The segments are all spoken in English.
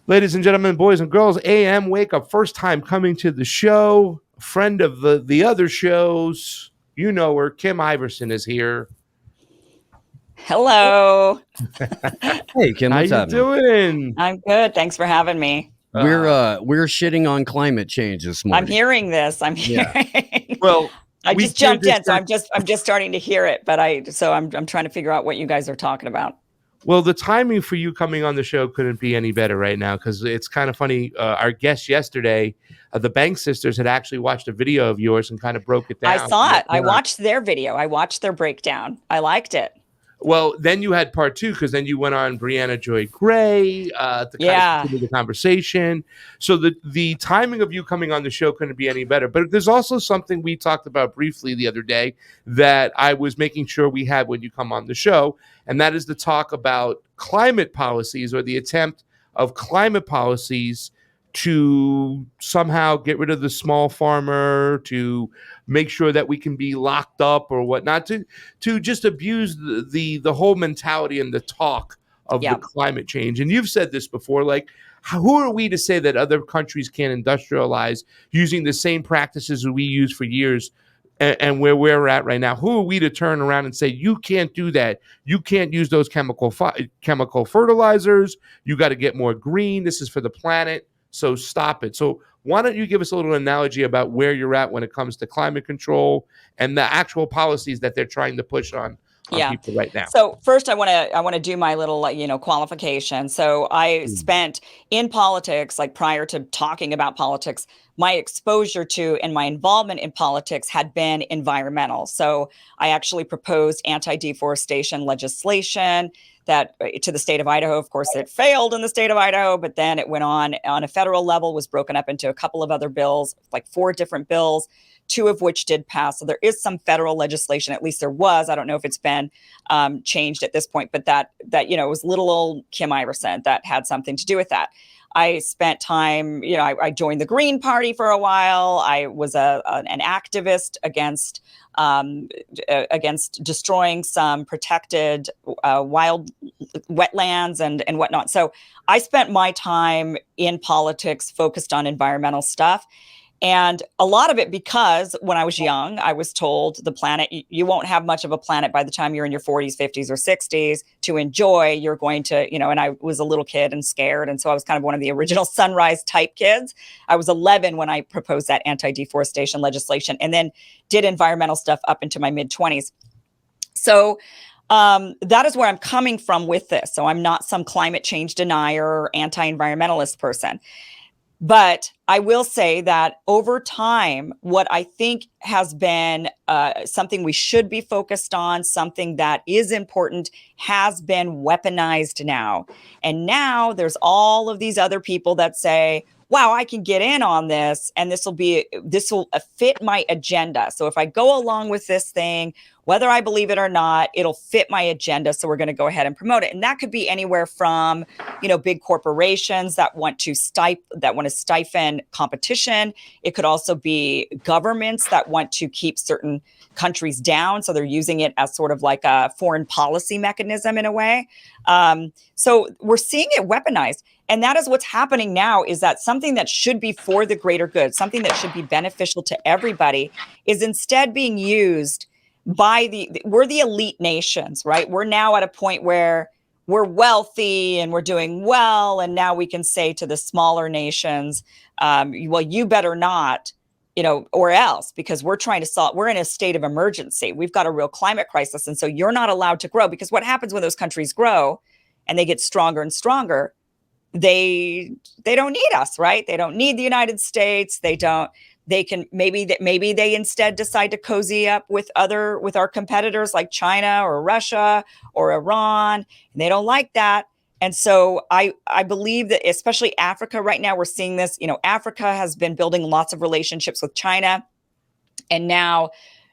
Ladies and gentlemen, boys and girls, AM WakeUp, first time coming to the show, friend of the other shows. You know her, Kim Iversen is here. Hello. Hey, Kim, How what's you happening? doing? I'm good. Thanks for having me. We're shitting on climate change this morning. I'm hearing this. I'm Yeah. hearing. Well, I we just jumped did in, so this- I'm just starting to hear it. But I'm trying to figure out what you guys are talking about. Well, the timing for you coming on the show couldn't be any better right now because it's kind of funny. Our guest yesterday, the Bank sisters, had actually watched a video of yours and kind of broke it I down. saw it. I watched their video. I watched their breakdown. I liked it. Well, then you had part two because then you went on Brianna Joy Gray to kind of continue the conversation. So the timing of you coming on the show couldn't be any better. But there's also something we talked about briefly the other day that I was making sure we had when you come on the show, and that is the talk about climate policies or the attempt of climate policies to somehow get rid of the small farmer, to make sure that we can be locked up or whatnot, to just abuse the whole mentality and the talk of the climate change. And you've said this before, like, who are we to say that other countries can't industrialize using the same practices we use for years and where we're at right now? Who are we to turn around and say, you can't do that? You can't use those chemical fertilizers. You got to get more green. This is for the planet. So stop it. So why don't you give us a little analogy about where you're at when it comes to climate control and the actual policies that they're trying to push on people right now? So first, I want to do my little qualification. So I spent in politics, like prior to talking about politics, my exposure to and my involvement in politics had been environmental. So I actually proposed anti-deforestation legislation that to the state of Idaho. Of course, it failed in the state of Idaho, but then it went on a federal level, was broken up into a couple of other bills, like 4 different bills, 2 of which did pass. So there is some federal legislation, at least there was. I don't know if it's been changed at this point, but that it was little old Kim Iversen that had something to do with that. I spent time, I joined the Green Party for a while. I was an activist against destroying some protected wild wetlands and whatnot. So I spent my time in politics focused on environmental stuff. And a lot of it because when I was young, I was told the planet, you won't have much of a planet by the time you're in your 40s, 50s, or 60s to enjoy. You're going to, and I was a little kid and scared. And so I was kind of one of the original Sunrise type kids. I was 11 when I proposed that anti-deforestation legislation and then did environmental stuff up into my mid-20s. So that is where I'm coming from with this. So I'm not some climate change denier or anti-environmentalist person. But I will say that over time, what I think has been something we should be focused on, something that is important, has been weaponized now. And now there's all of these other people that say, wow, I can get in on this and this will fit my agenda. So if I go along with this thing, whether I believe it or not, it'll fit my agenda. So we're going to go ahead and promote it. And that could be anywhere from, big corporations that want to stifle competition. It could also be governments that want to keep certain countries down. So they're using it as sort of like a foreign policy mechanism in a way. So we're seeing it weaponized. And that is what's happening now, is that something that should be for the greater good, something that should be beneficial to everybody, is instead being used by we're the elite nations, right? We're now at a point where we're wealthy and we're doing well. And now we can say to the smaller nations, well, you better not, or else, because we're trying to solve, we're in a state of emergency. We've got a real climate crisis. And so you're not allowed to grow, because what happens when those countries grow and they get stronger and stronger, they don't need us, right? They don't need the United States. Maybe they instead decide to cozy up with our competitors like China or Russia or Iran, and they don't like that. And so I believe that especially Africa right now, we're seeing this. Africa has been building lots of relationships with China, and now,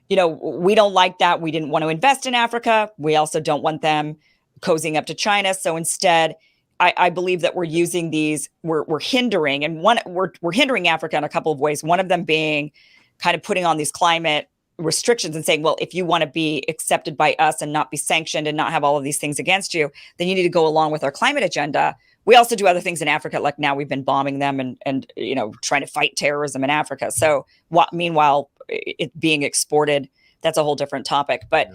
we don't like that. We didn't want to invest in Africa. We also don't want them cozying up to China. So instead, I believe that we're using these, we're hindering, and we're hindering Africa in a couple of ways. One of them being kind of putting on these climate restrictions and saying, well, if you want to be accepted by us and not be sanctioned and not have all of these things against you, then you need to go along with our climate agenda. we also do other things in Africa. Like now we've been bombing them and trying to fight terrorism in Africa. So meanwhile, it being exported, that's a whole different topic. But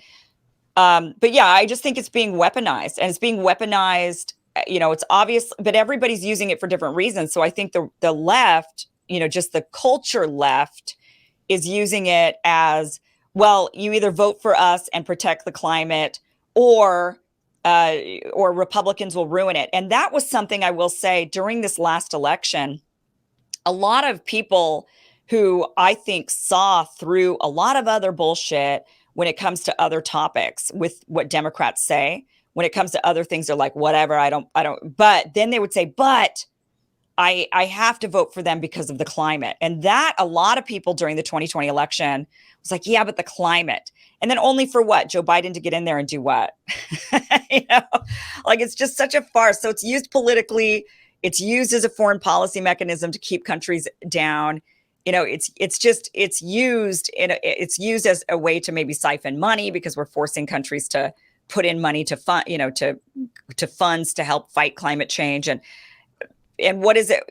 yeah, I just think it's being weaponized, and it's being weaponized. It's obvious, but everybody's using it for different reasons. So I think the left, just the culture left, is using it as, well, you either vote for us and protect the climate, or Republicans will ruin it. And that was something I will say during this last election. A lot of people who I think saw through a lot of other bullshit when it comes to other topics with what Democrats say. When it comes to other things, they're like, whatever, I don't, but then they would say, but I have to vote for them because of the climate. And that a lot of people during the 2020 election was like, yeah, but the climate. And then only for what? Joe Biden to get in there and do what? Like it's just such a farce. So it's used politically. It's used as a foreign policy mechanism to keep countries down. It's used as a way to maybe siphon money, because we're forcing countries to put in money to fund, to funds to help fight climate change. And what is it,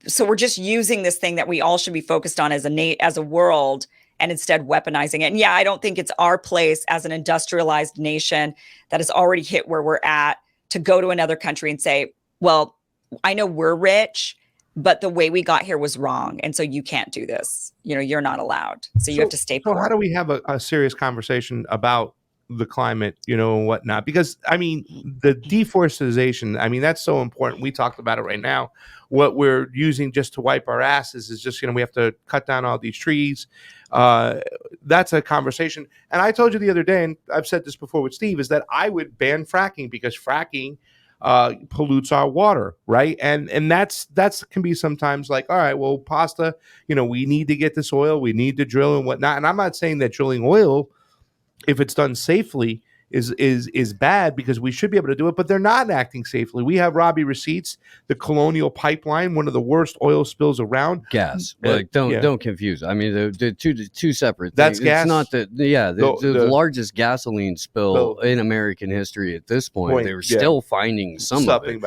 so we're just using this thing that we all should be focused on as a world, and instead weaponizing it. And yeah, I don't think it's our place as an industrialized nation that has already hit where we're at to go to another country and say, well, I know we're rich, but the way we got here was wrong. And so you can't do this. You're not allowed. So you have to stay poor. So how do we have a serious conversation about the climate, and whatnot? Because the deforestation, that's so important. We talked about it right now. What we're using just to wipe our asses is just, we have to cut down all these trees. That's a conversation. And I told you the other day, and I've said this before with Steve, is that I would ban fracking, because fracking pollutes our water, right? And that's can be sometimes like, all right, well, pasta, we need to get this oil, we need to drill and whatnot. And I'm not saying that drilling oil, if it's done safely, is bad, because we should be able to do it, but they're not acting safely. We have Robbie receipts, the Colonial Pipeline, one of the worst oil spills around. Gas. Don't confuse. The two separate things. That's gas. It's not the largest gasoline spill in American history at this point. They were still finding some of it.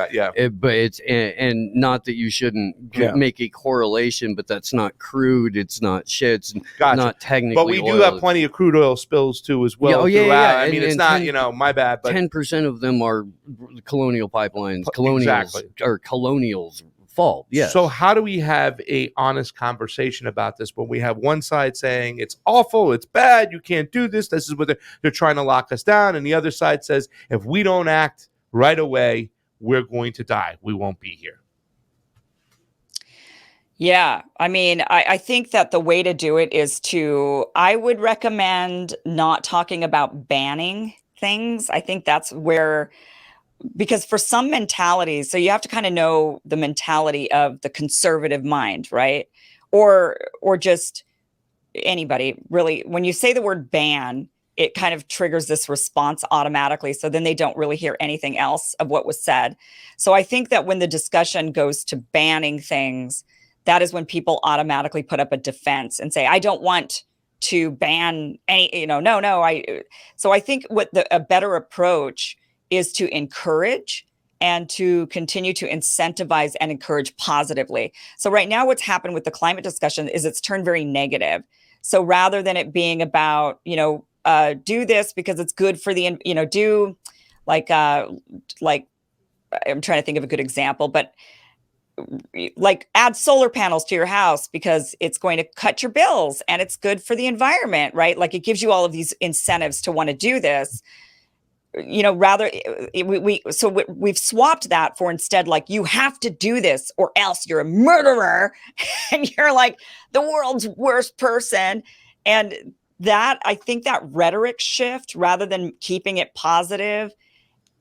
But it's and not that you shouldn't make a correlation, but that's not crude. It's not shit. It's not technically. But we do have plenty of crude oil spills too, as well. It's not. My bad, but 10% of them are Colonial pipelines, Colonials' fault. Yes. So how do we have a honest conversation about this when we have one side saying it's awful, it's bad, you can't do this, this is what they're trying to lock us down, and the other side says if we don't act right away, we're going to die, we won't be here? Yeah, I think that the way to do it is I would recommend not talking about banning things. I think that's where, because for some mentalities, so you have to kind of know the mentality of the conservative mind, right? Or just anybody really. When you say the word ban, it kind of triggers this response automatically. So then they don't really hear anything else of what was said. So I think that when the discussion goes to banning things, that is when people automatically put up a defense and say, I don't want to ban any, so I think a better approach is to encourage and to continue to incentivize and encourage positively. So right now what's happened with the climate discussion is it's turned very negative. So rather than it being about, do this because it's good for the, do like I'm trying to think of a good example, but like add solar panels to your house because it's going to cut your bills and it's good for the environment, right? Like it gives you all of these incentives to want to do this, rather we've swapped that for instead, like you have to do this or else you're a murderer and you're like the world's worst person. And that, I think that rhetoric shift, rather than keeping it positive,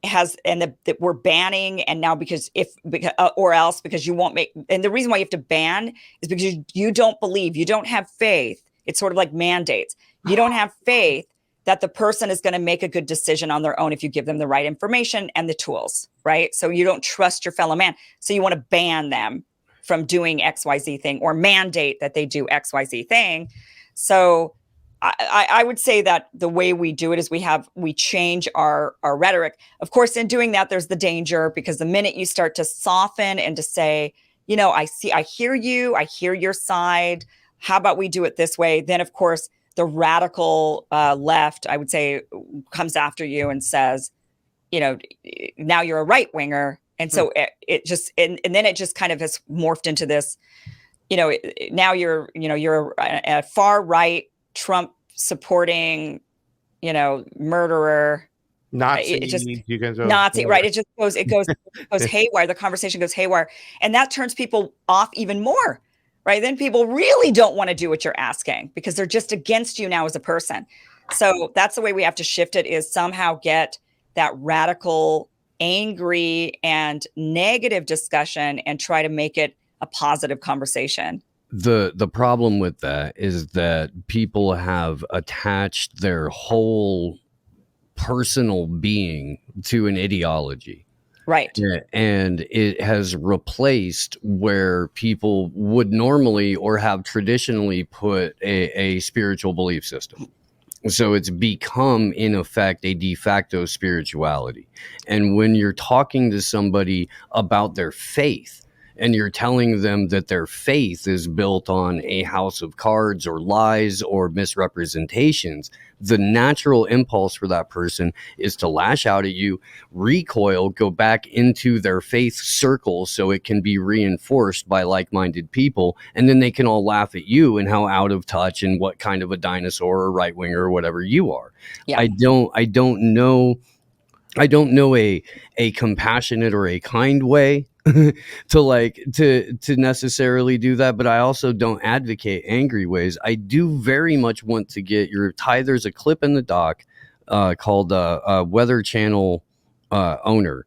that we're banning, and now because you won't make, and the reason why you have to ban is because you don't believe, you don't have faith. It's sort of like mandates. You don't have faith that the person is going to make a good decision on their own if you give them the right information and the tools, right? So you don't trust your fellow man. So you want to ban them from doing XYZ thing or mandate that they do XYZ thing. So I would say that the way we do it is we change our rhetoric. Of course, in doing that, there's the danger, because the minute you start to soften and to say, I hear you, I hear your side, how about we do it this way? Then, of course, the radical left, I would say, comes after you and says, now you're a right winger. And so it just, and then it just kind of has morphed into this, now you're a far right Trump supporting, murderer, Nazi, Nazi, right? It goes haywire. The conversation goes haywire, and that turns people off even more, right? Then people really don't want to do what you're asking because they're just against you now as a person. So that's the way we have to shift it, is somehow get that radical, angry, and negative discussion and try to make it a positive conversation. The problem with that is that people have attached their whole personal being to an ideology. Right. And it has replaced where people would normally or have traditionally put a spiritual belief system. So it's become, in effect, a de facto spirituality. And when you're talking to somebody about their faith, and you're telling them that their faith is built on a house of cards or lies or misrepresentations, the natural impulse for that person is to lash out at you, recoil, go back into their faith circle so it can be reinforced by like-minded people, and then they can all laugh at you and how out of touch and what kind of a dinosaur or right winger or whatever you are. Yeah. I don't know a compassionate or a kind way to necessarily do that, but I also don't advocate angry ways. I do very much want to get your Ty. There's a clip in the doc called Weather Channel Owner.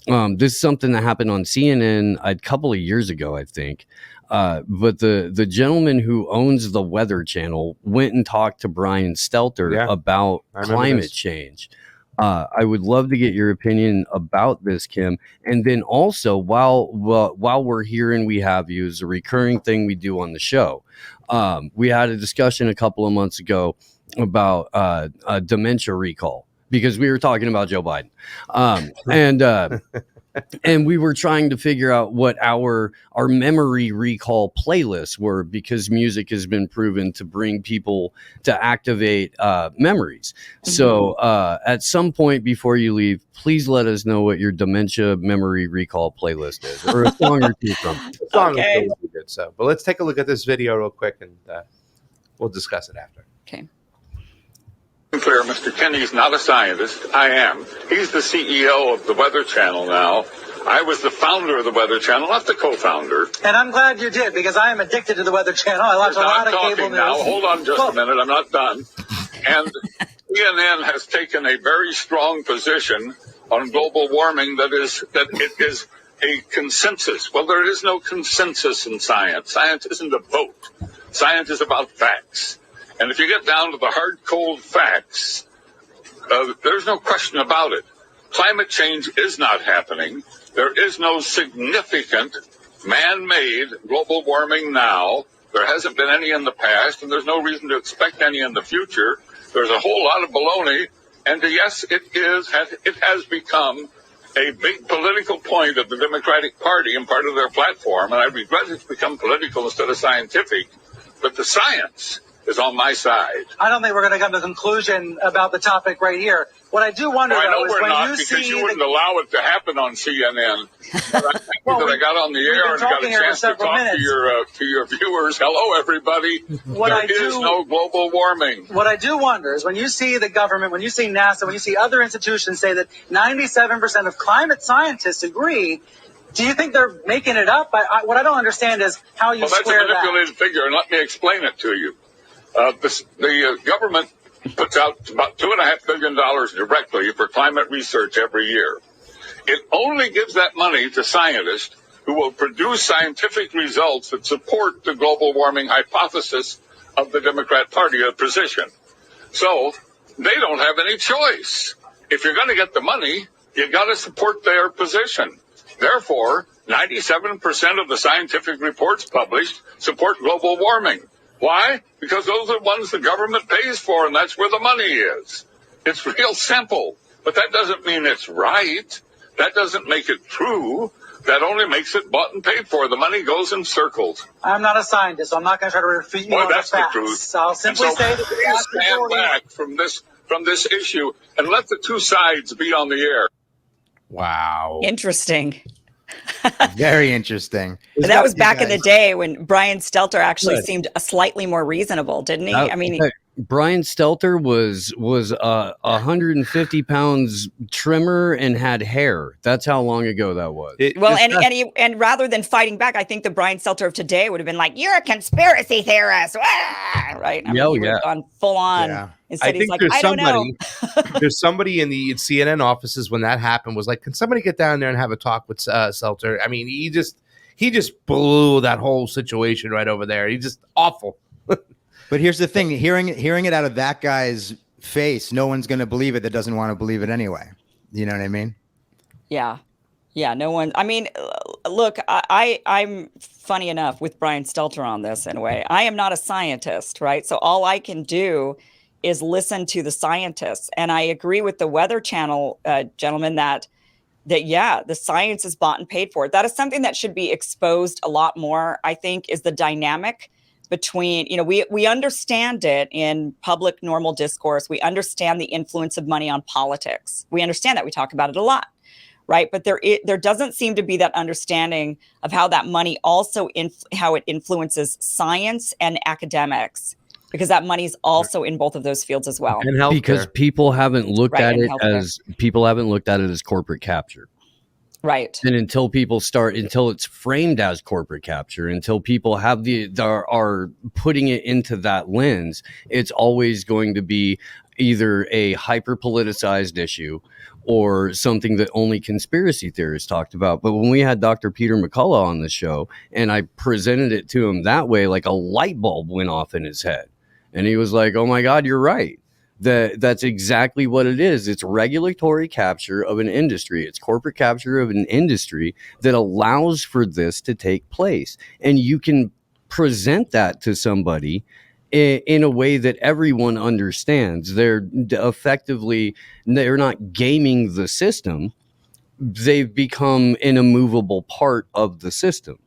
This is something that happened on CNN a couple of years ago, I think. But the gentleman who owns the Weather Channel went and talked to Brian Stelter about climate change. I would love to get your opinion about this, Kim. And then also, while we're here and we have you, as a recurring thing we do on the show, we had a discussion a couple of months ago about dementia recall, because we were talking about Joe Biden. And we were trying to figure out what our memory recall playlists were, because music has been proven to bring people to activate memories. Mm-hmm. So at some point before you leave, please let us know what your dementia memory recall playlist is, or a song or two from it. The song is really good. So, but let's take a look at this video real quick, and we'll discuss it after. Okay. Clear, Mr. Kenny's not a scientist. I am. He's the CEO of the Weather Channel now. I was the founder of the Weather Channel, not the co-founder. And I'm glad you did, because I am addicted to the Weather Channel. I watch a lot of cable news. Now, hold on just a minute. I'm not done. And CNN has taken a very strong position on global warming that it is a consensus. Well, there is no consensus in science. Science isn't a vote. Science is about facts. And if you get down to the hard, cold facts, there's no question about it. Climate change is not happening. There is no significant man-made global warming now. There hasn't been any in the past, and there's no reason to expect any in the future. There's a whole lot of baloney. And yes, it has become a big political point of the Democratic Party and part of their platform. And I regret it's become political instead of scientific. But the science is on my side. I don't think we're going to come to a conclusion about the topic right here. What I do wonder, though, is when you see... you wouldn't allow it to happen on CNN. But I think that I got on the air and got a chance to talk to your viewers. Hello, everybody. There is no global warming. What I do wonder is when you see the government, when you see NASA, when you see other institutions say that 97% of climate scientists agree, do you think they're making it up? What I don't understand is how you square that. That's a manipulated figure, and let me explain it to you. The government puts out about $2.5 billion directly for climate research every year. It only gives that money to scientists who will produce scientific results that support the global warming hypothesis of the Democrat Party position. So they don't have any choice. If you're going to get the money, you got to support their position. Therefore, 97% of the scientific reports published support global warming. Why? Because those are the ones the government pays for, and that's where the money is. It's real simple, but that doesn't mean it's right. That doesn't make it true. That only makes it bought and paid for. The money goes in circles. I'm not a scientist, so I'm not going to try to refute you on the facts. That's the truth. I'll simply say that please stand back from this issue and let the two sides be on the air. Wow. Interesting. Very interesting. That was back in the day when Brian Stelter actually seemed slightly more reasonable, didn't he? I mean, Brian Stelter was 150 pounds trimmer and had hair. That's how long ago that was. And rather than fighting back, I think the Brian Stelter of today would have been like, "You're a conspiracy theorist," right? I mean, he would have gone full on. Yeah. Instead, he's like, "I don't know." There's somebody in the CNN offices when that happened was like, "Can somebody get down there and have a talk with Stelter?" I mean, he just blew that whole situation right over there. He's just awful. But here's the thing: hearing it out of that guy's face, no one's going to believe it that doesn't want to believe it anyway. You know what I mean? Yeah. No one. I mean, look, I'm funny enough with Brian Stelter on this in a way. I am not a scientist, right? So all I can do is listen to the scientists, and I agree with the Weather Channel gentleman that the science is bought and paid for. That is something that should be exposed a lot more. I think is the dynamic between, we understand it in public normal discourse. We understand the influence of money on politics. We understand that. We talk about it a lot, right? But there doesn't seem to be that understanding of how that money also how it influences science and academics, because that money is also in both of those fields as well. And because people haven't looked at it as corporate capture. Right. And until it's framed as corporate capture, until people are putting it into that lens, it's always going to be either a hyper politicized issue or something that only conspiracy theorists talked about. But when we had Dr. Peter McCullough on the show and I presented it to him that way, like a light bulb went off in his head. And he was like, "Oh my God, you're right. That's exactly what it is. It's regulatory capture of an industry. It's corporate capture of an industry that allows for this to take place." And you can present that to somebody in a way that everyone understands. They're not gaming the system. They've become an immovable part of the system.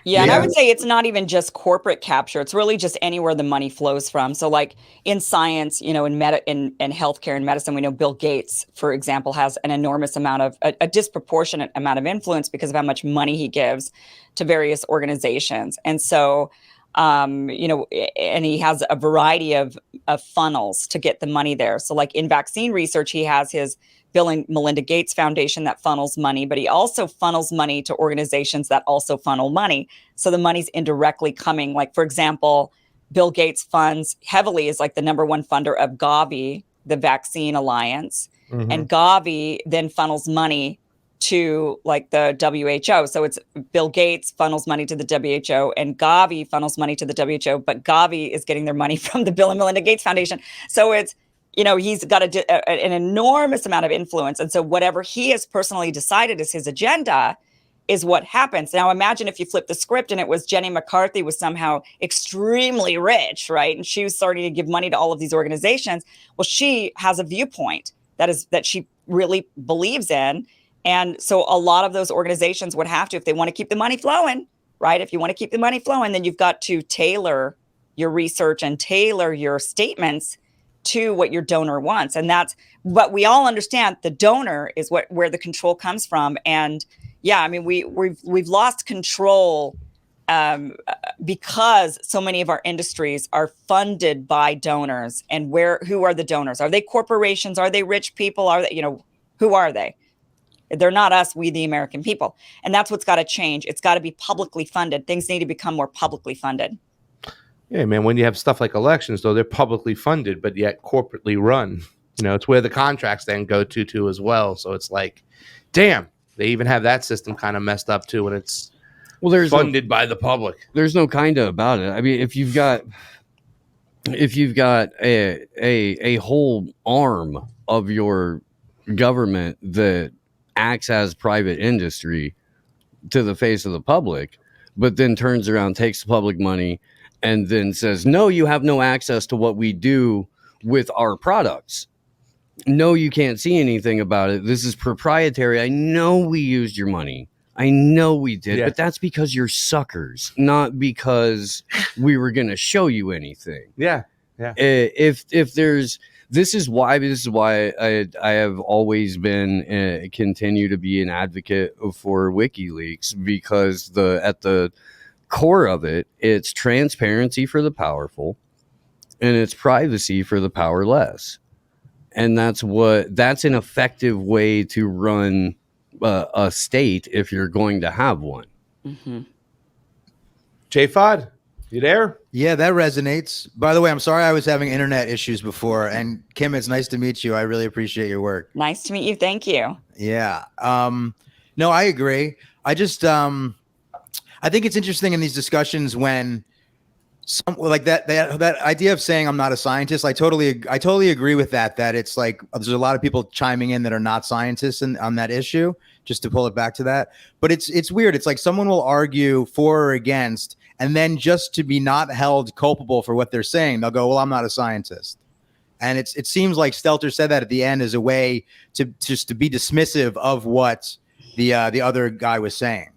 Yeah, and I would say it's not even just corporate capture. It's really just anywhere the money flows from. So like in science, in healthcare and medicine, we know Bill Gates, for example, has an enormous amount of a disproportionate amount of influence because of how much money he gives to various organizations. And so, and he has a variety of funnels to get the money there. So like in vaccine research, he has his Bill and Melinda Gates Foundation that funnels money, but he also funnels money to organizations that also funnel money. So the money's indirectly coming. Like, for example, Bill Gates funds heavily, is like the number one funder of Gavi, the Vaccine Alliance. Mm-hmm. And Gavi then funnels money to like the WHO. So it's Bill Gates funnels money to the WHO and Gavi funnels money to the WHO, but Gavi is getting their money from the Bill and Melinda Gates Foundation. So it's, he's got an enormous amount of influence. And so whatever he has personally decided is his agenda is what happens. Now, imagine if you flip the script and it was Jenny McCarthy was somehow extremely rich, right? And she was starting to give money to all of these organizations. Well, she has a viewpoint that she really believes in. And so a lot of those organizations would have to, if they want to keep the money flowing, right? If you want to keep the money flowing, then you've got to tailor your research and tailor your statements to what your donor wants. And but we all understand the donor is where the control comes from. And yeah, I mean, we've lost control because so many of our industries are funded by donors. And who are the donors? Are they corporations? Are they rich people? Are they, who are they? They're not us, we the American people. And that's what's got to change. It's got to be publicly funded. Things need to become more publicly funded. Yeah, man, when you have stuff like elections, though, they're publicly funded, but yet corporately run. It's where the contracts then go to as well. So it's like, damn, they even have that system kind of messed up too when it's funded by the public. There's no kind of about it. I mean, if you've got a whole arm of your government that acts as private industry to the face of the public, but then turns around, takes the public money, and then says, no, you have no access to what we do with our products. No, you can't see anything about it. This is proprietary. I know we used your money. I know we did, but that's because you're suckers, not because we were going to show you anything. Yeah. If there's, this is why I have always been continue to be an advocate for WikiLeaks, because at the core of it, it's transparency for the powerful and it's privacy for the powerless. And that's an effective way to run a state if you're going to have one. Mm-hmm. J-Fod, you there? Yeah, that resonates. By the way, I'm sorry I was having internet issues before. And Kim, it's nice to meet you. I really appreciate your work. Nice to meet you. Thank you. Yeah. No, I agree. I just I think it's interesting in these discussions when like that idea of saying I'm not a scientist. I totally agree with that it's like there's a lot of people chiming in that are not scientists on that issue, just to pull it back to that. But it's weird. It's like someone will argue for or against, and then just to be not held culpable for what they're saying, they'll go, well, I'm not a scientist. And it seems like Stelter said that at the end as a way to just to be dismissive of what the other guy was saying.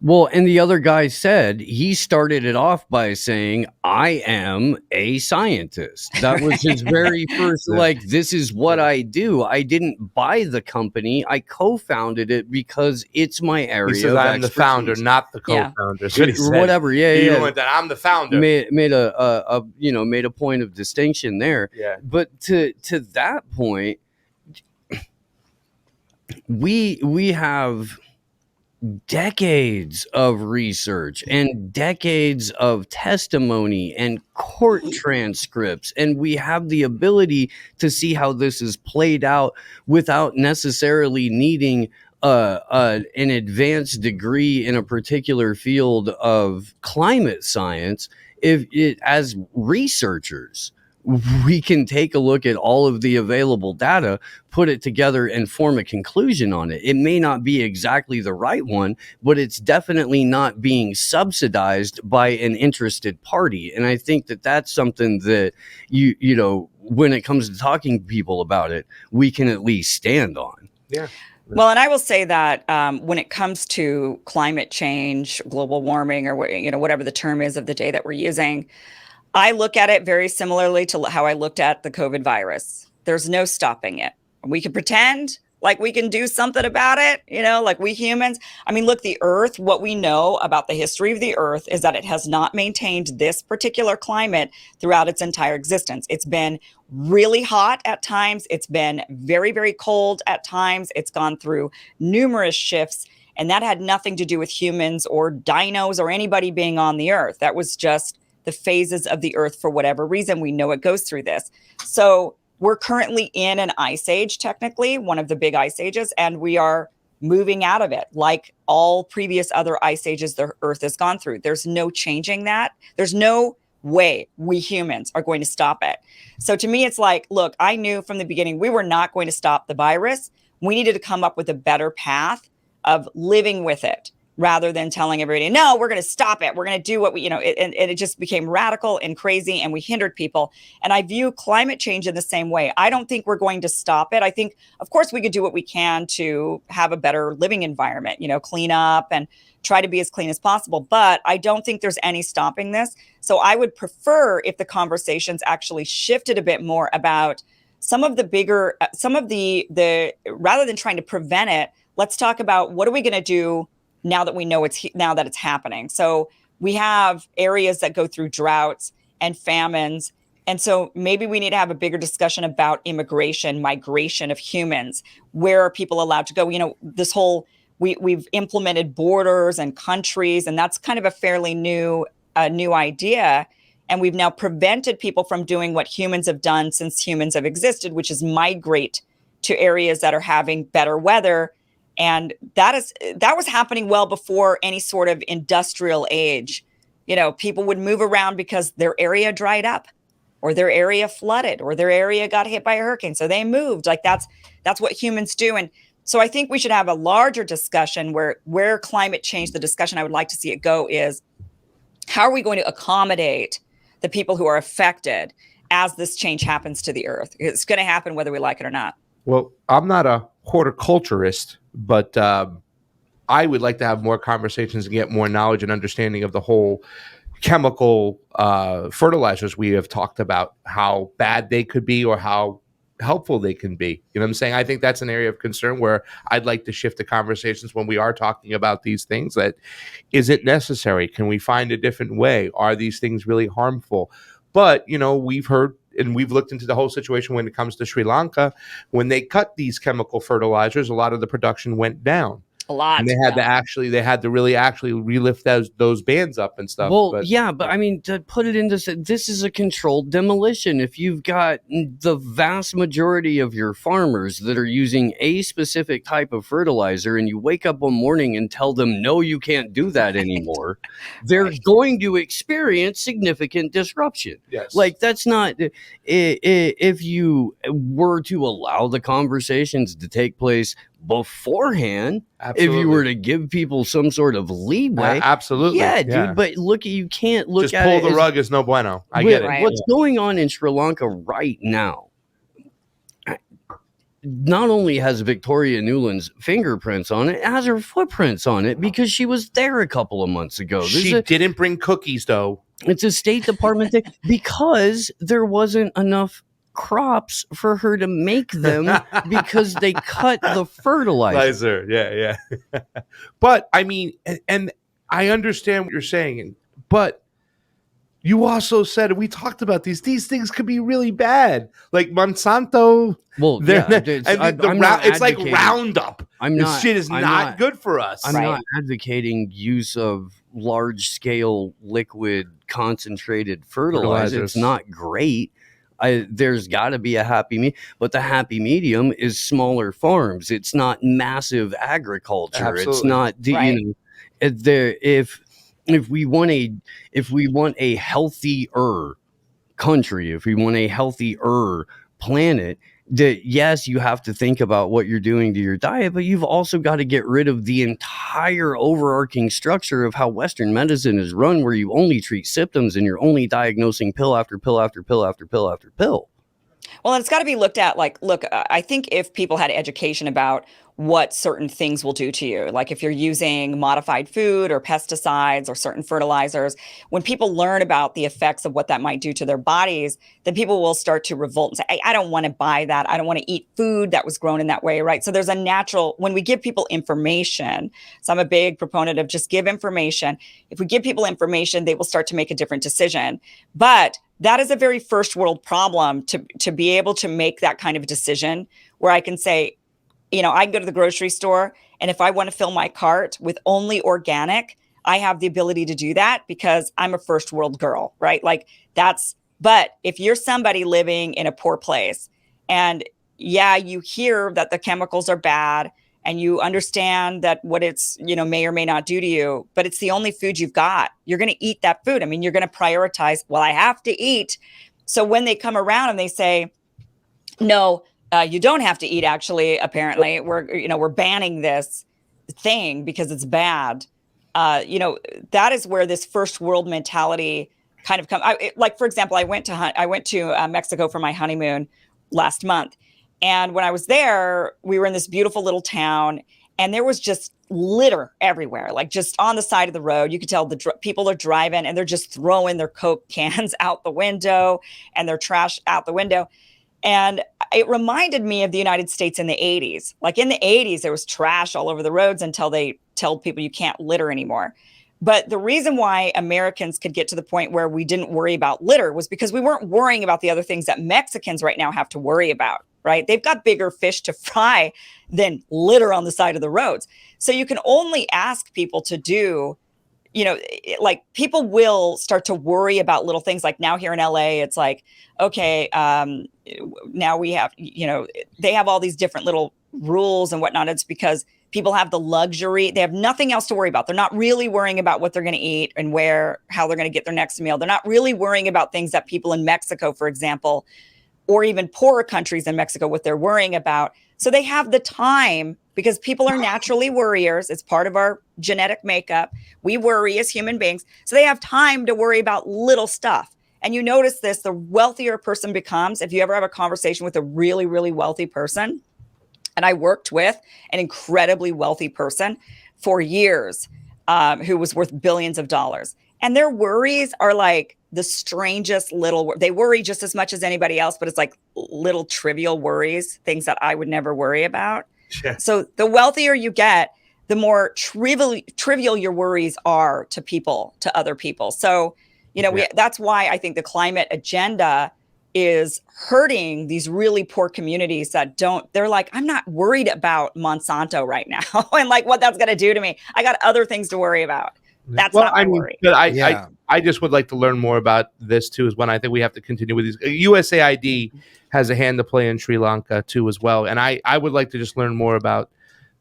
Well, and the other guy said, he started it off by saying, I am a scientist. That was his very first, like, this is what I do. I didn't buy the company. I co-founded it because it's my area. He said, I'm the founder, not the co-founder. Yeah. Whatever. Yeah. Went that I'm the founder. Made a point of distinction there. Yeah. But to that point, we have decades of research and decades of testimony and court transcripts, and we have the ability to see how this is played out without necessarily needing an advanced degree in a particular field of climate science. As researchers, we can take a look at all of the available data, put it together, and form a conclusion on it. It may not be exactly the right one, but it's definitely not being subsidized by an interested party. And I think that that's something that, you know, when it comes to talking to people about it, we can at least stand on. Yeah. Well, and I will say that when it comes to climate change, global warming, or whatever the term is of the day that we're using, I look at it very similarly to how I looked at the COVID virus. There's no stopping it. We can pretend like we can do something about it, like we humans. I mean, look, the Earth, what we know about the history of the Earth is that it has not maintained this particular climate throughout its entire existence. It's been really hot at times. It's been very, very cold at times. It's gone through numerous shifts, and that had nothing to do with humans or dinos or anybody being on the Earth. That was just the phases of the Earth for whatever reason. We know it goes through this. So we're currently in an ice age, technically, one of the big ice ages, and we are moving out of it like all previous other ice ages the Earth has gone through. There's no changing that. There's no way we humans are going to stop it. So to me, it's like, look, I knew from the beginning we were not going to stop the virus. We needed to come up with a better path of living with it, rather than telling everybody, no, we're going to stop it. We're going to do what we, and it just became radical and crazy, and we hindered people. And I view climate change in the same way. I don't think we're going to stop it. I think, of course, we could do what we can to have a better living environment, clean up and try to be as clean as possible. But I don't think there's any stopping this. So I would prefer if the conversations actually shifted a bit more about some of the bigger, rather than trying to prevent it, let's talk about what are we going to do now that we know now that it's happening. So we have areas that go through droughts and famines. And so maybe we need to have a bigger discussion about immigration, migration of humans. Where are people allowed to go? This whole, we've implemented borders and countries, and that's kind of a fairly new idea. And we've now prevented people from doing what humans have done since humans have existed, which is migrate to areas that are having better weather. And that was happening well before any sort of industrial age. People would move around because their area dried up, or their area flooded, or their area got hit by a hurricane. So they moved. Like that's what humans do. And So I think we should have a larger discussion where climate change, the discussion I would like to see it go is, how are we going to accommodate the people who are affected as this change happens to the earth? It's going to happen whether we like it or not. Well, I'm not a horticulturist, but I would like to have more conversations and get more knowledge and understanding of the whole chemical fertilizers we have talked about, how bad they could be or how helpful they can be. You know what I'm saying? I think that's an area of concern where I'd like to shift the conversations when we are talking about these things. That is it necessary? Can we find a different way? Are these things really harmful? But, you know, we've heard and we've looked into the whole situation when it comes to Sri Lanka. When they cut these chemical fertilizers, a lot of the production went down. A lot. And they had to really relift those bands up and stuff. Well, but I mean, to put it into this is a controlled demolition. If you've got the vast majority of your farmers that are using a specific type of fertilizer, and you wake up one morning and tell them, no, you can't do that anymore, they're going to experience significant disruption. Yes. Like, that's not, if you were to allow the conversations to take place beforehand, absolutely. If you were to give people some sort of leeway, absolutely, dude. But look, you can't look just at pull it the rug is no bueno. I get it. Right. What's going on in Sri Lanka right now? Not only has Victoria Nuland's fingerprints on it, it has her footprints on it because she was there a couple of months ago. She didn't bring cookies, though. It's a State Department thing because there wasn't enough crops for her to make them because they cut the fertilizer. Yeah. But I mean, and I understand what you're saying, but you also said, we talked about these things could be really bad, like Monsanto. Well, it's like Roundup. This shit is not good for us. I'm not advocating use of large scale liquid concentrated fertilizer. It's not great. There's got to be a happy medium, but the happy medium is smaller farms. It's not massive agriculture. Absolutely. It's not if we want a healthier country, if we want a healthier planet, yes, you have to think about what you're doing to your diet, but you've also got to get rid of the entire overarching structure of how Western medicine is run, where you only treat symptoms and you're only diagnosing pill after pill after pill after pill after pill. Well, and it's got to be looked at like, look, I think if people had education about what certain things will do to you, like if you're using modified food or pesticides or certain fertilizers, when people learn about the effects of what that might do to their bodies, then people will start to revolt and say, hey, I don't want to buy that. I don't want to eat food that was grown in that way, right? So there's a natural, when we give people information, so I'm a big proponent of just give information. If we give people information, they will start to make a different decision. But that is a very first world problem to be able to make that kind of decision where I can say, you know, I can go to the grocery store, and if I want to fill my cart with only organic, I have the ability to do that because I'm a first world girl, right? Like but if you're somebody living in a poor place and you hear that the chemicals are bad and you understand that what it's, may or may not do to you, but it's the only food you've got, you're going to eat that food. I mean, you're going to prioritize, well, I have to eat. So when they come around and they say, no, you don't have to eat, actually, apparently, we're banning this thing because it's bad. That is where this first world mentality kind of comes. Like, for example, I went to Mexico for my honeymoon last month. And when I was there, we were in this beautiful little town, and there was just litter everywhere, like just on the side of the road. You could tell people are driving and they're just throwing their Coke cans out the window and their trash out the window. And it reminded me of the United States in the 80s. Like in the 80s, there was trash all over the roads until they told people you can't litter anymore. But the reason why Americans could get to the point where we didn't worry about litter was because we weren't worrying about the other things that Mexicans right now have to worry about, right? They've got bigger fish to fry than litter on the side of the roads. So you can only ask people to do, like people will start to worry about little things. Like now here in LA, it's like, okay, now we have, they have all these different little rules and whatnot. It's because people have the luxury. They have nothing else to worry about. They're not really worrying about what they're going to eat and how they're going to get their next meal. They're not really worrying about things that people in Mexico, for example, or even poorer countries in Mexico, what they're worrying about. So they have the time because people are naturally worriers. It's part of our genetic makeup. We worry as human beings. So they have time to worry about little stuff. And you notice this, the wealthier a person becomes, if you ever have a conversation with a really, really wealthy person, and I worked with an incredibly wealthy person for years who was worth billions of dollars. And their worries are like the strangest they worry just as much as anybody else, but it's like little trivial worries, things that I would never worry about. Yeah. So the wealthier you get, the more trivial your worries are to other people. So, that's why I think the climate agenda is hurting these really poor communities they're like, I'm not worried about Monsanto right now and like what that's going to do to me. I got other things to worry about. That's not my worry. But I just would like to learn more about this too, is when I think we have to continue with these. USAID has a hand to play in Sri Lanka too as well. And I would like to just learn more about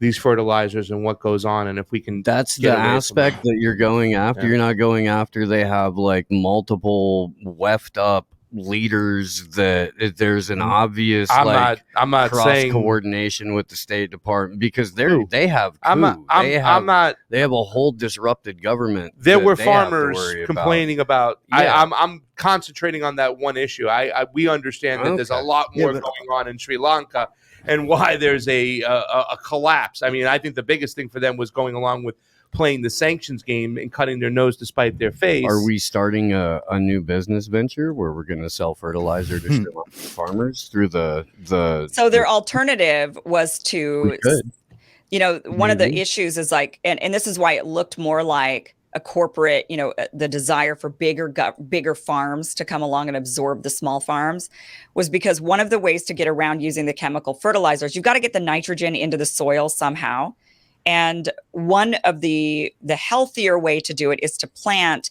these fertilizers and what goes on, and if we can. That's the aspect that you're going after. Yeah. You're not going after they have like multiple weft up leaders that there's an obvious I'm not cross saying coordination with the State Department, because they have they have a whole disrupted government. There were farmers complaining about. I'm concentrating on that one issue. We understand that there's a lot more going on in Sri Lanka, and why there's a collapse. I mean, I think the biggest thing for them was going along with playing the sanctions game and cutting their nose to spite their face. Are we starting a new business venture where we're going to sell fertilizer to Sri Lankan farmers through the? So their alternative was to, one of the issues is like, and this is why it looked more like a corporate, the desire for bigger farms to come along and absorb the small farms, was because one of the ways to get around using the chemical fertilizers, you've got to get the nitrogen into the soil somehow. And one of the healthier way to do it is to plant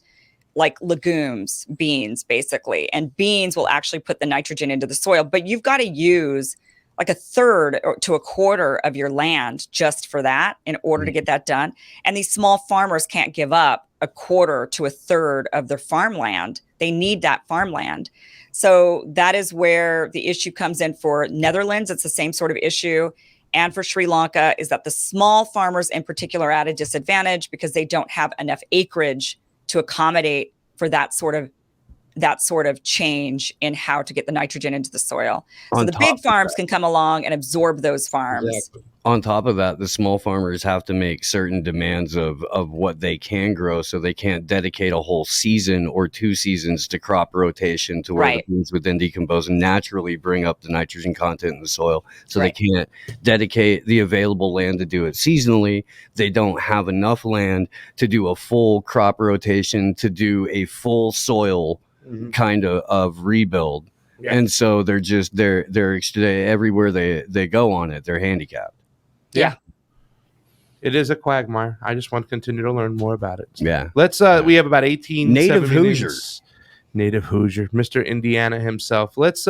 like legumes, beans, basically. And beans will actually put the nitrogen into the soil, but you've got to use like a third to a quarter of your land just for that in order to get that done. And these small farmers can't give up a quarter to a third of their farmland. They need that farmland. So that is where the issue comes in for Netherlands. It's the same sort of issue. And for Sri Lanka, is that the small farmers in particular are at a disadvantage because they don't have enough acreage to accommodate for that sort of change in how to get the nitrogen into the soil. So the big farms can come along and absorb those farms. Exactly. On top of that, the small farmers have to make certain demands of what they can grow, so they can't dedicate a whole season or 2 seasons to crop rotation to where the beans would then decompose and naturally bring up the nitrogen content in the soil. So they can't dedicate the available land to do it seasonally. They don't have enough land to do a full crop rotation, to do a full soil kind of rebuild. Yeah. And so they're everywhere they go on it, they're handicapped. Yeah. It is a quagmire. I just want to continue to learn more about it. Yeah. Let's we have about 18 native Hoosiers. Native Hoosier, Mr. Indiana himself. Let's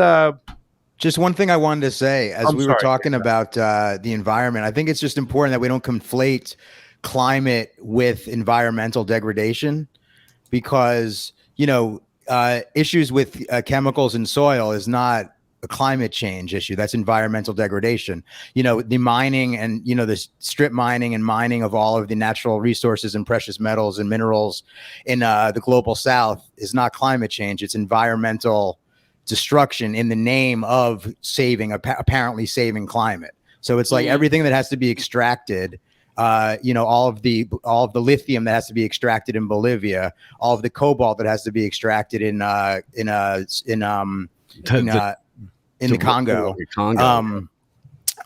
just one thing I wanted to say as we were talking about the environment. I think it's just important that we don't conflate climate with environmental degradation, because issues with chemicals in soil is not a climate change issue. That's environmental degradation. The mining and, the strip mining and mining of all of the natural resources and precious metals and minerals in the global south is not climate change. It's environmental destruction in the name of apparently saving climate. So it's like everything that has to be extracted, all of the lithium that has to be extracted in Bolivia, all of the cobalt that has to be extracted in the Congo.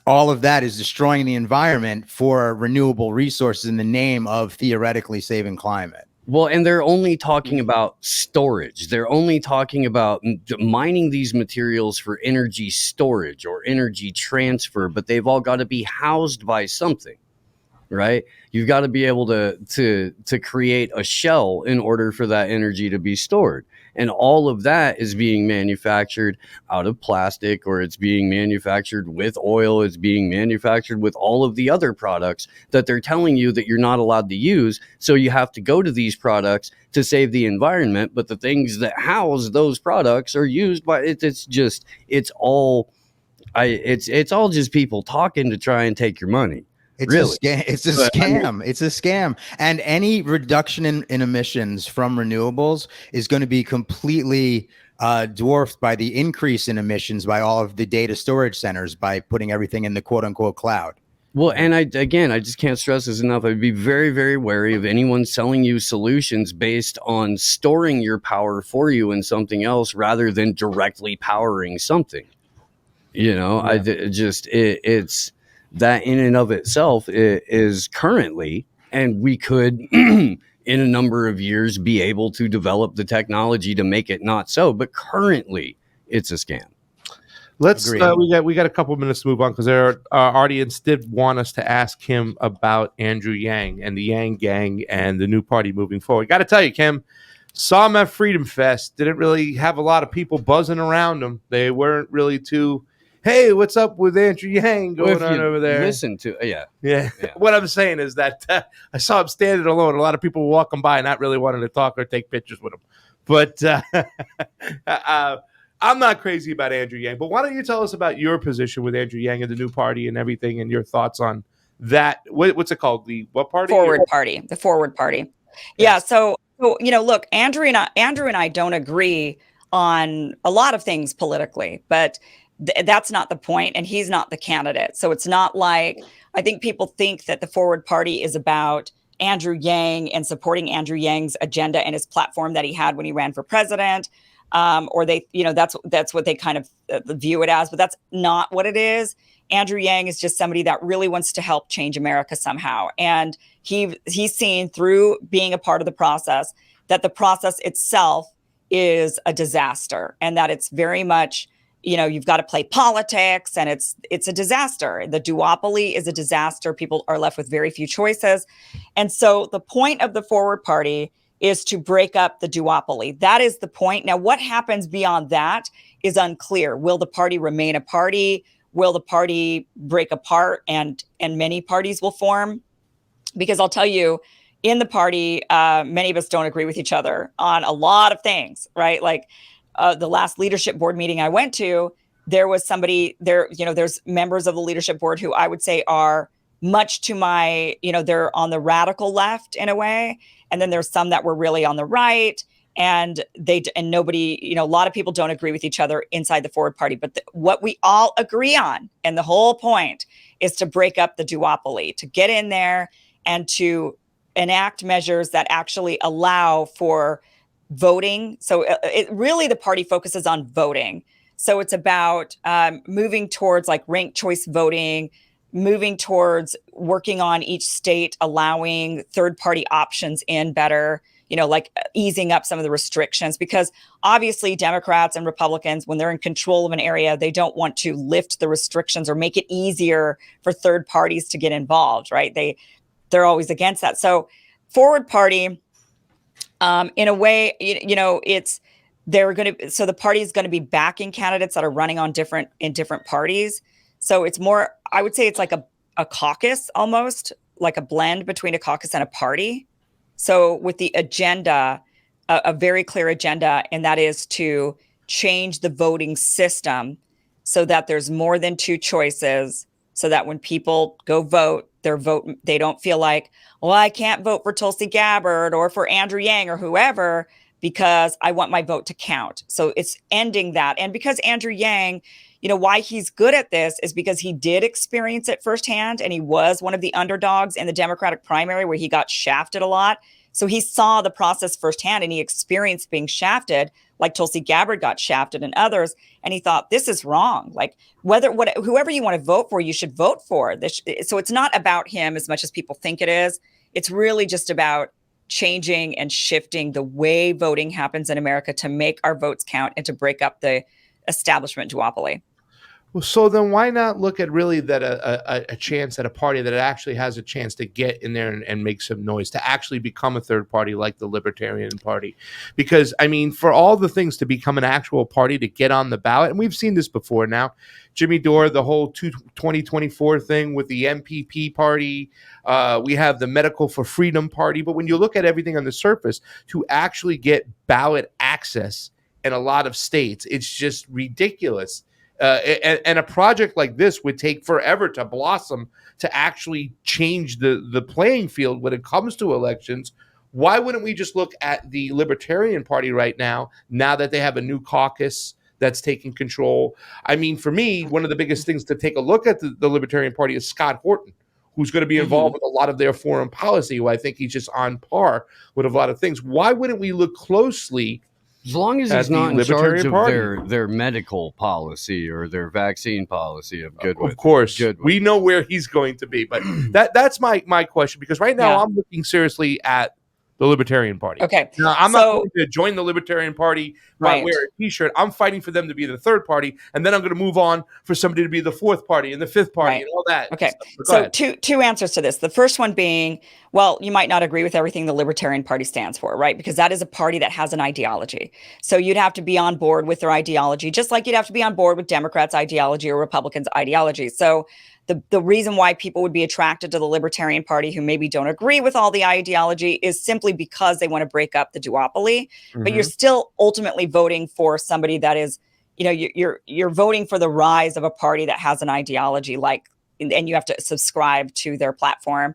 All of that is destroying the environment for renewable resources in the name of theoretically saving climate. Well, and they're only talking about storage. They're only talking about mining these materials for energy storage or energy transfer, but they've all got to be housed by something, right? You've got to be able to create a shell in order for that energy to be stored. And all of that is being manufactured out of plastic, or it's being manufactured with oil. It's being manufactured with all of the other products that they're telling you that you're not allowed to use. So you have to go to these products to save the environment. But the things that house those products are used by it's all just people talking to try and take your money. It's a scam. It's a scam. It's a scam. And any reduction in emissions from renewables is going to be completely dwarfed by the increase in emissions by all of the data storage centers by putting everything in the quote unquote cloud. Well, and I just can't stress this enough. I'd be very, very wary of anyone selling you solutions based on storing your power for you in something else rather than directly powering something. It's that in and of itself is currently, and we could in a number of years be able to develop the technology to make it not so, but currently it's a scam. Let's we got a couple minutes to move on because our audience did want us to ask him about Andrew Yang and the Yang Gang and the new party moving forward. Got to tell you, Kim, saw him at Freedom Fest. Didn't really have a lot of people buzzing around him. They weren't really too, hey, what's up with Andrew Yang going on over there? Listen to yeah. What I'm saying is that I saw him standing alone. A lot of people were walking by, not really wanting to talk or take pictures with him. But I'm not crazy about Andrew Yang, but why don't you tell us about your position with Andrew Yang and the new party and everything and your thoughts on that? What's it called? The what party? Forward Party. The Forward Party. Yeah. So look, Andrew and I don't agree on a lot of things politically, but that's not the point, and he's not the candidate. So it's not like, I think people think that the Forward Party is about Andrew Yang and supporting Andrew Yang's agenda and his platform that he had when he ran for president. Or they, that's what they kind of view it as, but that's not what it is. Andrew Yang is just somebody that really wants to help change America somehow. And he's seen through being a part of the process that the process itself is a disaster, and that it's very much, you've got to play politics, and it's a disaster. The duopoly is a disaster. People are left with very few choices. And so the point of the Forward Party is to break up the duopoly. That is the point. Now, what happens beyond that is unclear. Will the party remain a party? Will the party break apart and many parties will form? Because I'll tell you, in the party, many of us don't agree with each other on a lot of things, right? Like the last leadership board meeting I went to, there was somebody there, there's members of the leadership board who I would say are much to my, they're on the radical left in a way. And then there's some that were really on the right, and nobody, a lot of people don't agree with each other inside the Forward Party. But what we all agree on, and the whole point, is to break up the duopoly, to get in there and to enact measures that actually allow for voting. So really the party focuses on voting. So it's about moving towards like ranked choice voting, moving towards working on each state, allowing third-party options in better, like easing up some of the restrictions, because obviously Democrats and Republicans, when they're in control of an area, they don't want to lift the restrictions or make it easier for third parties to get involved, right? They're always against that. So Forward Party, in a way, so the party is going to be backing candidates that are running on different parties. So it's more, I would say it's like a caucus, almost like a blend between a caucus and a party. So with the agenda, a very clear agenda, and that is to change the voting system so that there's more than two choices, so that when people go vote, they don't feel like, well, I can't vote for Tulsi Gabbard or for Andrew Yang or whoever because I want my vote to count. So it's ending that. And because Andrew Yang, why he's good at this is because he did experience it firsthand, and he was one of the underdogs in the Democratic primary where he got shafted a lot. So he saw the process firsthand, and he experienced being shafted, like Tulsi Gabbard got shafted and others. And he thought, this is wrong. Like whoever you want to vote for, you should vote for this. So it's not about him as much as people think it is. It's really just about changing and shifting the way voting happens in America to make our votes count and to break up the establishment duopoly. Well, so then why not look at really that a chance at a party that actually has a chance to get in there and make some noise, to actually become a third party like the Libertarian Party? Because, I mean, for all the things to become an actual party, to get on the ballot, and we've seen this before now, Jimmy Dore, the whole 2024 thing with the MPP party, we have the Medical for Freedom Party, but when you look at everything on the surface, to actually get ballot access in a lot of states, it's just ridiculous. And a project like this would take forever to blossom, to actually change the playing field when it comes to elections. Why wouldn't we just look at the Libertarian Party right now that they have a new caucus that's taking control? I mean, for me, one of the biggest things to take a look at the Libertarian Party is Scott Horton, who's going to be involved with a lot of their foreign policy, who I think he's just on par with a lot of things. Why wouldn't we look closely? As long as he's not in charge of their medical policy or their vaccine policy, of course, we know where he's going to be. But that's my question, because right now I'm looking seriously at the Libertarian Party. Okay. Now, I'm not going to join the Libertarian Party by wear a T-shirt. I'm fighting for them to be the third party, and then I'm going to move on for somebody to be the fourth party and the fifth party and all that. Okay. So two answers to this. The first one being, well, you might not agree with everything the Libertarian Party stands for, right? Because that is a party that has an ideology. So you'd have to be on board with their ideology, just like you'd have to be on board with Democrats' ideology or Republicans' ideology. So the reason why people would be attracted to the Libertarian Party who maybe don't agree with all the ideology is simply because they want to break up the duopoly. But you're still ultimately voting for somebody that is, you're voting for the rise of a party that has an ideology, and you have to subscribe to their platform.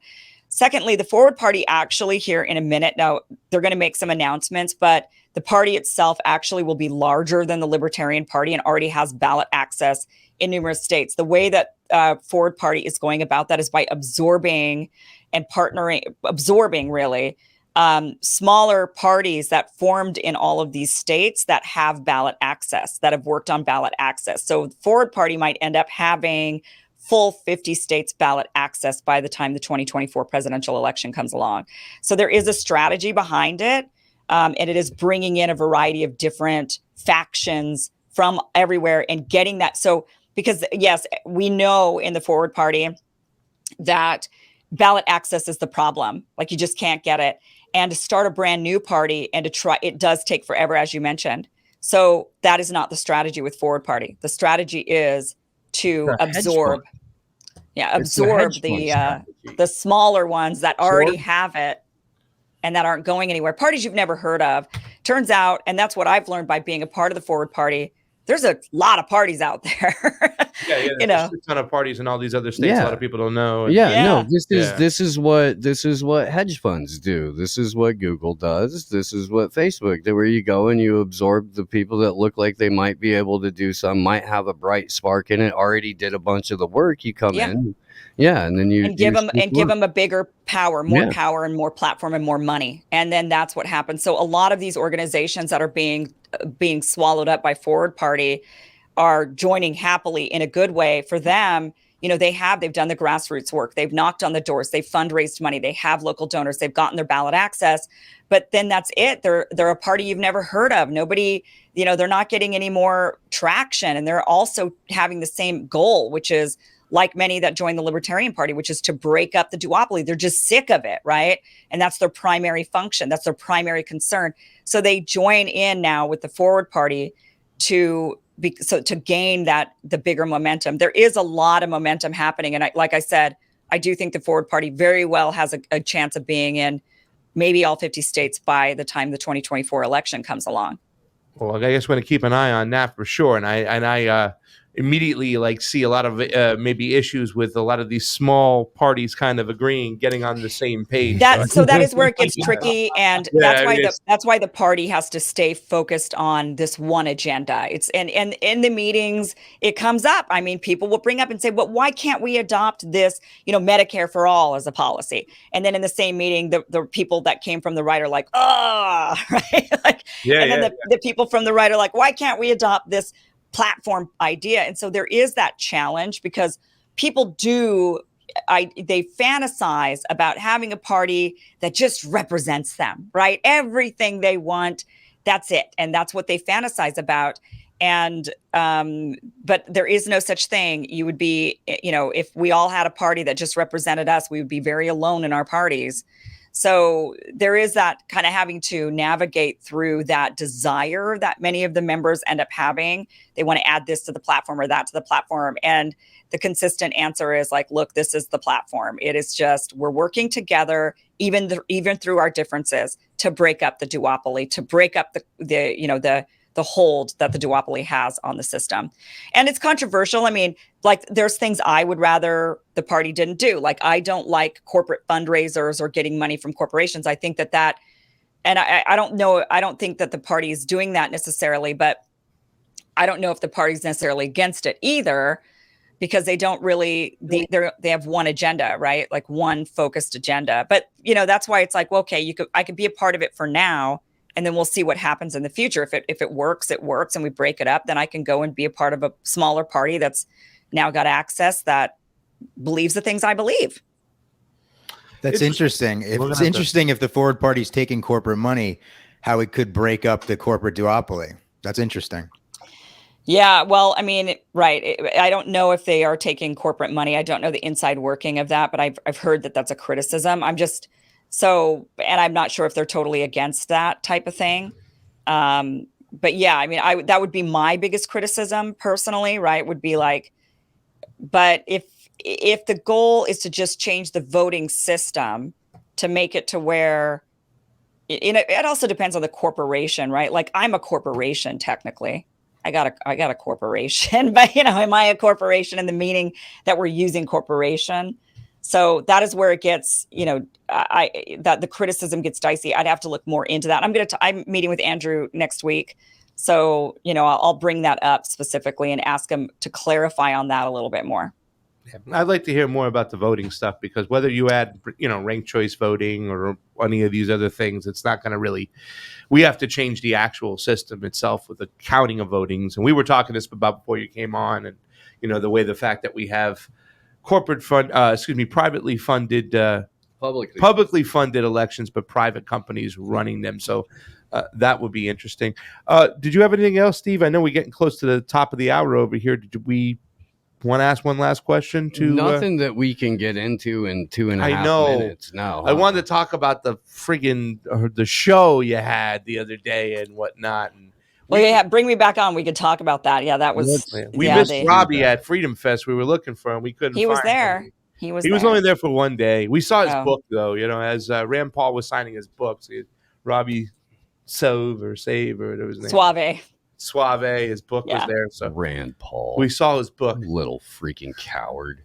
Secondly, the Forward Party actually here in a minute, now they're going to make some announcements, but the party itself actually will be larger than the Libertarian Party and already has ballot access in numerous states. The way that Forward Party is going about that is by absorbing really smaller parties that formed in all of these states that have ballot access, that have worked on ballot access. So Forward Party might end up having full 50 states ballot access by the time the 2024 presidential election comes along. So there is a strategy behind it, and it is bringing in a variety of different factions from everywhere and getting that. So because, yes, we know in the Forward Party that ballot access is the problem. Like, you just can't get it. And to start a brand new party and to try, it does take forever, as you mentioned. So that is not the strategy with Forward Party. The strategy is to absorb the smaller ones that already have it and that aren't going anywhere. Parties you've never heard of. Turns out, and that's what I've learned by being a part of the Forward Party, there's a lot of parties out there. There's a ton of parties in all these other states. A lot of people don't know. This is what hedge funds do. This is what Google does. This is what Facebook do, where you go and you absorb the people that look like they might be able to do some, might have a bright spark in it, already did a bunch of the work. You come in. And then you give them a bigger power, more power and more platform and more money. And then that's what happens. So a lot of these organizations that are being swallowed up by Forward Party are joining happily in a good way for them. They've done the grassroots work. They've knocked on the doors. They've fundraised money. They have local donors. They've gotten their ballot access. But then that's it. They're a party you've never heard of. Nobody, they're not getting any more traction. And they're also having the same goal, which is, like many that join the Libertarian Party, which is to break up the duopoly. They're just sick of it, right? And that's their primary function. That's their primary concern. So they join in now with the Forward Party to gain the bigger momentum. There is a lot of momentum happening. And like I said, I do think the Forward Party very well has a chance of being in maybe all 50 states by the time the 2024 election comes along. Well, I guess we're going to keep an eye on that for sure. And I immediately see a lot of maybe issues with a lot of these small parties kind of getting on the same page. That is where it gets tricky, and that's why the party has to stay focused on this one agenda. It's and in the meetings it comes up. I mean, people will bring up and say, "Well, why can't we adopt this, Medicare for all as a policy?" And then in the same meeting, the people that came from the right are like, "Oh," right? The people from the right are like, "Why can't we adopt this platform idea?" And so there is that challenge, because people they fantasize about having a party that just represents them, right? Everything they want, that's it. And that's what they fantasize about. And but there is no such thing. You would be, if we all had a party that just represented us, we would be very alone in our parties. So there is that kind of having to navigate through that desire that many of the members end up having. They want to add this to the platform or that to the platform. And the consistent answer is look, this is the platform. It is just, we're working together, even through our differences, to break up the duopoly, to break up the the hold that the duopoly has on the system. And it's controversial. I mean, like there's things I would rather the party didn't do. Like I don't like corporate fundraisers or getting money from corporations. I think that, and I don't know, I don't think that the party is doing that necessarily, but I don't know if the party's necessarily against it either, because they don't really, they have one agenda, right? Like one focused agenda. But, you know, that's why it's like, well, okay, I could be a part of it for now, and then we'll see what happens in the future. If it works, it works, and we break it up, then I can go and be a part of a smaller party that's now got access, that believes the things I believe. That's interesting. It's interesting if the Forward Party's taking corporate money, how it could break up the corporate duopoly. That's interesting. Yeah, well, I mean, right. I don't know if they are taking corporate money. I don't know the inside working of that, but I've heard that that's a criticism. And I'm not sure if they're totally against that type of thing. But yeah, I mean, that would be my biggest criticism personally, right? Would be like, but if the goal is to just change the voting system to make it to where, it also depends on the corporation, right? Like I'm a corporation technically. I got a corporation, but am I a corporation in the meaning that we're using corporation? So that is where it gets, that the criticism gets dicey. I'd have to look more into that. I'm meeting with Andrew next week. So, I'll bring that up specifically and ask him to clarify on that a little bit more. Yeah, I'd like to hear more about the voting stuff, because whether you add, ranked choice voting or any of these other things, it's not going to really. We have to change the actual system itself with the counting of votings. And we were talking this about before you came on, and the fact that we have privately funded, publicly funded elections, but private companies running them. So that would be interesting. Did you have anything else, Steve? I know we're getting close to the top of the hour over here. Did we want to ask one last question? Nothing that we can get into in 2.5 minutes. No, I wanted to talk about the the show you had the other day and whatnot. And bring me back on. We could talk about that. Yeah, that was. We missed Robbie at Freedom Fest. We were looking for him. We couldn't. He was find there. him. He was only there for one day. We saw his book though. As Rand Paul was signing his books. Robbie Save or whatever his name. Suave, his book was there. So Rand Paul. We saw his book. Little freaking coward.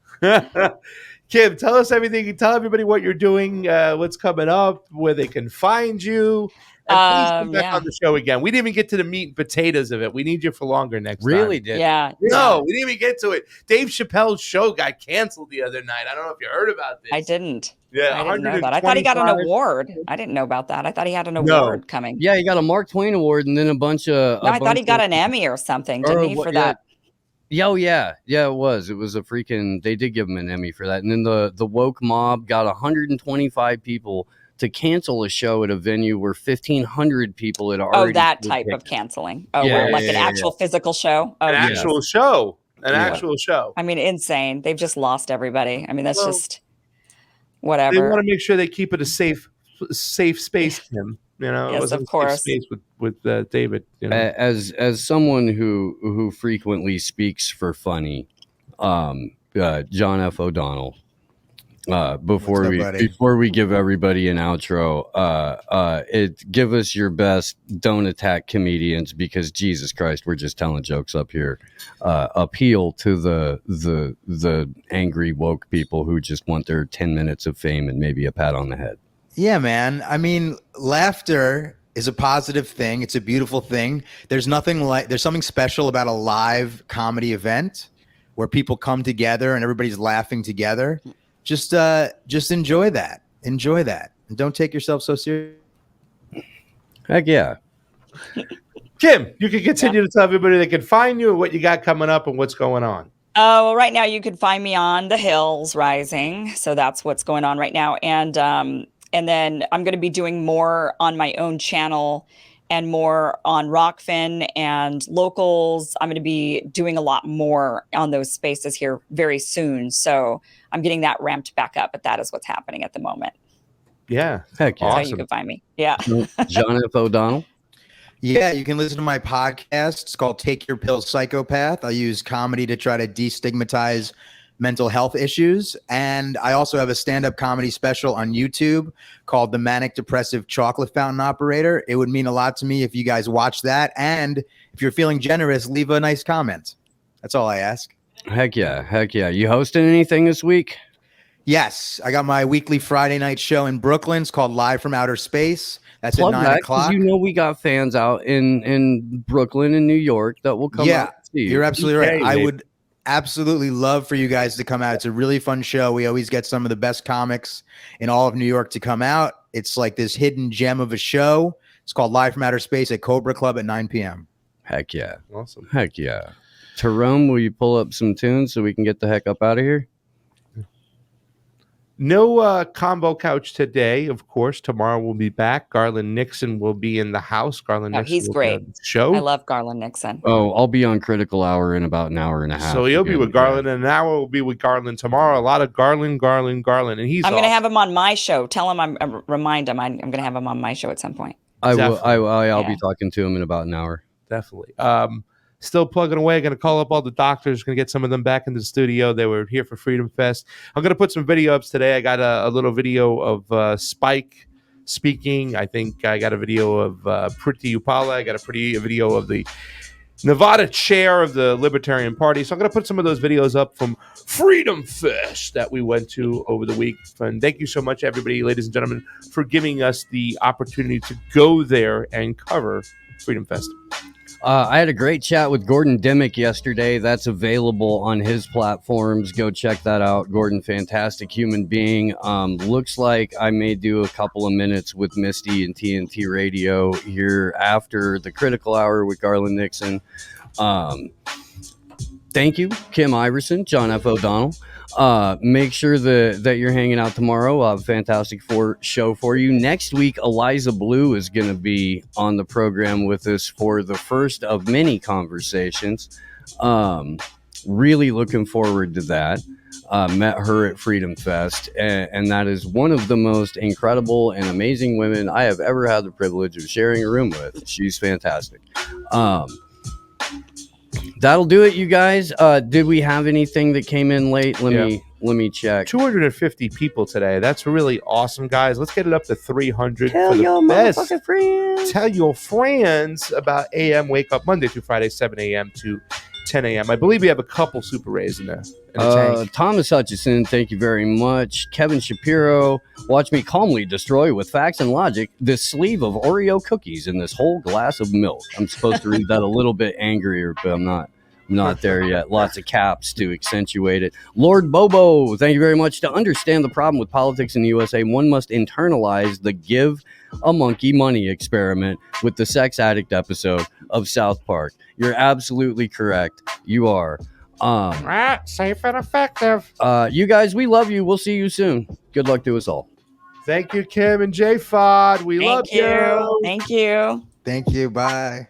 Kim, tell us everything. Tell everybody what you're doing, what's coming up, where they can find you. And please come back on the show again. We didn't even get to the meat and potatoes of it. We need you for longer next time. Really did. Yeah. No, we didn't even get to it. Dave Chappelle's show got canceled the other night. I don't know if you heard about this. I didn't. Yeah, I didn't know that. I thought he got an award. I didn't know about that. I thought he had an award coming. Yeah, he got a Mark Twain award and then a bunch of. No, I thought he got an Emmy or something, didn't he, for that? Yeah, it was. It was a freaking. They did give him an Emmy for that. And then the woke mob got 125 people to cancel a show at a venue where 1,500 people had already. Oh, that type of canceling. Oh, an actual physical show. Oh, an actual show. Actual show. I mean, insane. They've just lost everybody. I mean, that's just whatever. They want to make sure they keep it a safe space, Kim. Yes, of course. Space with David. As someone who frequently speaks for funny, John F. O'Donnell. Before we give everybody an outro, give us your best. Don't attack comedians, because Jesus Christ, we're just telling jokes up here. Appeal to the angry woke people who just want their 10 minutes of fame and maybe a pat on the head. Yeah, man. I mean, laughter is a positive thing. It's a beautiful thing. There's something special about a live comedy event where people come together and everybody's laughing together. Just enjoy that. Enjoy that. And don't take yourself so serious. Heck yeah. Kim, you can continue to tell everybody they can find you and what you got coming up and what's going on. Well, right now you can find me on The Hills Rising. So that's what's going on right now. And then I'm going to be doing more on my own channel and more on Rokfin and locals. I'm going to be doing a lot more on those spaces here very soon. So I'm getting that ramped back up, but that is what's happening at the moment. Yeah. Heck yeah. That's how you can find me. Yeah. John F. O'Donnell. Yeah, you can listen to my podcast. It's called Take Your Pill, Psychopath. I use comedy to try to destigmatize mental health issues. And I also have a stand-up comedy special on YouTube called The Manic Depressive Chocolate Fountain Operator. It would mean a lot to me if you guys watch that. And if you're feeling generous, leave a nice comment. That's all I ask. Heck yeah. You hosting anything this week? Yes, I got my weekly Friday night show in Brooklyn. It's called Live from Outer Space. That's at 9 o'clock. You know we got fans out in Brooklyn and New York that will come out. You're absolutely right. I would absolutely love for you guys to come out. It's a really fun show. We always get some of the best comics in all of New York to come out. It's like this hidden gem of a show. It's called Live from Outer Space at Cobra Club at 9 p.m. Heck yeah. Awesome. Heck yeah. Tyrone, will you pull up some tunes so we can get the heck up out of here? No combo couch today, of course. Tomorrow we'll be back. Garland Nixon will be in the house. Nixon, he's great. Show. I love Garland Nixon. Oh, I'll be on Critical Hour in about an hour and a half. So you'll be with Garland, and an hour will be with Garland tomorrow. A lot of Garland, and he's. I'm going to have him on my show. Tell him remind him I'm going to have him on my show at some point. I will. I'll be talking to him in about an hour. Definitely. Still plugging away. Going to call up all the doctors. Going to get some of them back into the studio. They were here for Freedom Fest. I'm going to put some video ups today. I got a little video of Spike speaking. I think I got a video of Priti Upala. I got a video of the Nevada chair of the Libertarian Party. So I'm going to put some of those videos up from Freedom Fest that we went to over the week. And thank you so much, everybody, ladies and gentlemen, for giving us the opportunity to go there and cover Freedom Fest. I had a great chat with Gordon Dimick yesterday. That's available on his platforms. Go check that out. Gordon, fantastic human being. Looks like I may do a couple of minutes with Misty and TNT Radio here after the Critical Hour with Garland Nixon. Thank you, Kim Iversen, John F. O'Donnell. Make sure that you're hanging out tomorrow. I'll have a fantastic show for you. Next week, Eliza Blue is going to be on the program with us for the first of many conversations. Really looking forward to that. Met her at Freedom Fest, and that is one of the most incredible and amazing women I have ever had the privilege of sharing a room with. She's fantastic. That'll do it, you guys. Did we have anything that came in late? Let me check. 250 people today. That's really awesome, guys. Let's get it up to 300. Tell your motherfucking friends. Tell your friends about AM Wake Up Monday through Friday, 7 a.m. to 10 a.m. I believe we have a couple Super Rays in the tank. Thomas Hutchison, thank you very much. Kevin Shapiro, watch me calmly destroy with facts and logic this sleeve of Oreo cookies in this whole glass of milk. I'm supposed to read that a little bit angrier, but I'm not there yet. Lots of caps to accentuate it. Lord Bobo, thank you very much. To understand the problem with politics in the USA, one must internalize the give a monkey money experiment with the sex addict episode of South Park. You're absolutely correct. You are. Right, safe and effective. You guys, we love you. We'll see you soon. Good luck to us all. Thank you, Kim and J Fod. We love you. Thank you. Thank you. Bye.